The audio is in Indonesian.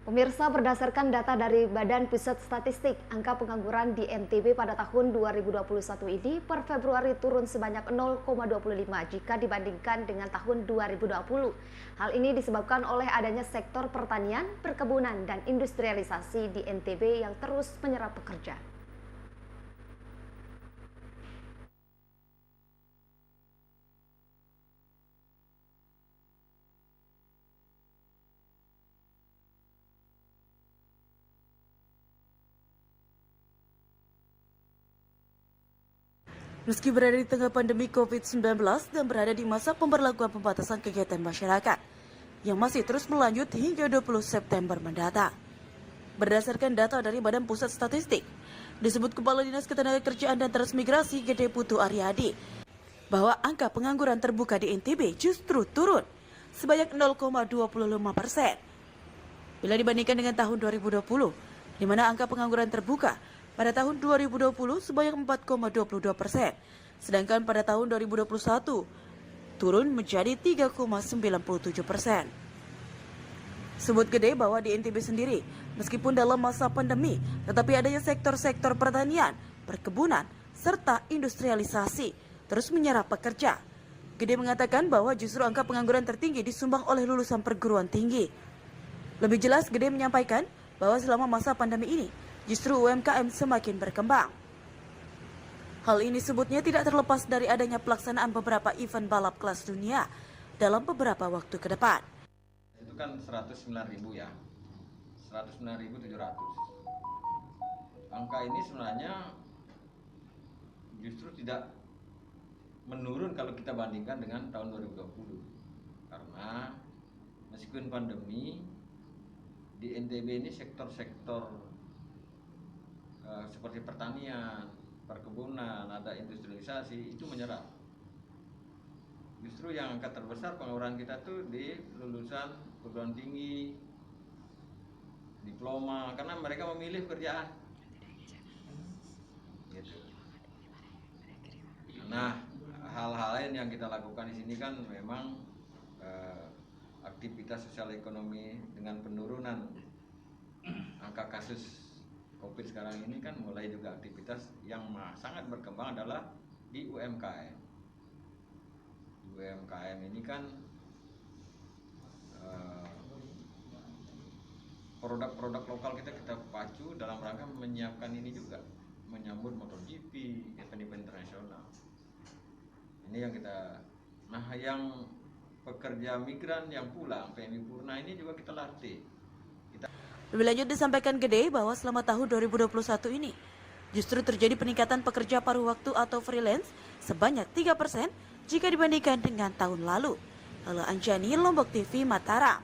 Pemirsa, berdasarkan data dari Badan Pusat Statistik, angka pengangguran di NTB pada tahun 2021 ini per Februari turun sebanyak 0,25 jika dibandingkan dengan tahun 2020. Hal ini disebabkan oleh adanya sektor pertanian, perkebunan, dan industrialisasi di NTB yang terus menyerap pekerja. Meski berada di tengah pandemi COVID-19 dan berada di masa pemberlakuan pembatasan kegiatan masyarakat yang masih terus berlanjut hingga 20 September mendatang. Berdasarkan data dari Badan Pusat Statistik, disebut Kepala Dinas Ketenagakerjaan dan Transmigrasi Gede Putu Aryadi bahwa angka pengangguran terbuka di NTB justru turun sebanyak 0,25% bila dibandingkan dengan tahun 2020, di mana angka pengangguran terbuka pada tahun 2020 sebanyak 4,22%, sedangkan pada tahun 2021 turun menjadi 3,97%. Sebut Gede bahwa di NTB sendiri, meskipun dalam masa pandemi, tetapi adanya sektor-sektor pertanian, perkebunan, serta industrialisasi terus menyerap pekerja. Gede mengatakan bahwa justru angka pengangguran tertinggi disumbang oleh lulusan perguruan tinggi. Lebih jelas, Gede menyampaikan bahwa selama masa pandemi ini, justru UMKM semakin berkembang. Hal ini sebutnya tidak terlepas dari adanya pelaksanaan beberapa event balap kelas dunia dalam beberapa waktu ke depan. Itu kan 109.000 ya, 109.700. Angka ini sebenarnya justru tidak menurun kalau kita bandingkan dengan tahun 2020. Karena meskipun pandemi, di NTB ini sektor-sektor seperti pertanian, perkebunan, ada industrialisasi itu menyerap. Justru yang angka terbesar pengangguran kita tuh di lulusan perguruan tinggi, diploma, karena mereka memilih pekerjaan. Gitu. Nah, hal-hal lain yang kita lakukan di sini kan memang aktivitas sosial ekonomi dengan penurunan angka kasus COVID sekarang ini kan mulai juga aktivitas yang sangat berkembang adalah di UMKM. UMKM ini kan produk-produk lokal kita pacu dalam rangka menyiapkan ini juga, menyambut MotoGP, event-event internasional. Ini yang kita, nah yang pekerja migran yang pulang PMI Purna ini juga kita latih. Lebih lanjut disampaikan Gede bahwa selama tahun 2021 ini justru terjadi peningkatan pekerja paruh waktu atau freelance sebanyak 3% jika dibandingkan dengan tahun lalu. Lalu Anjani, Lombok TV, Mataram.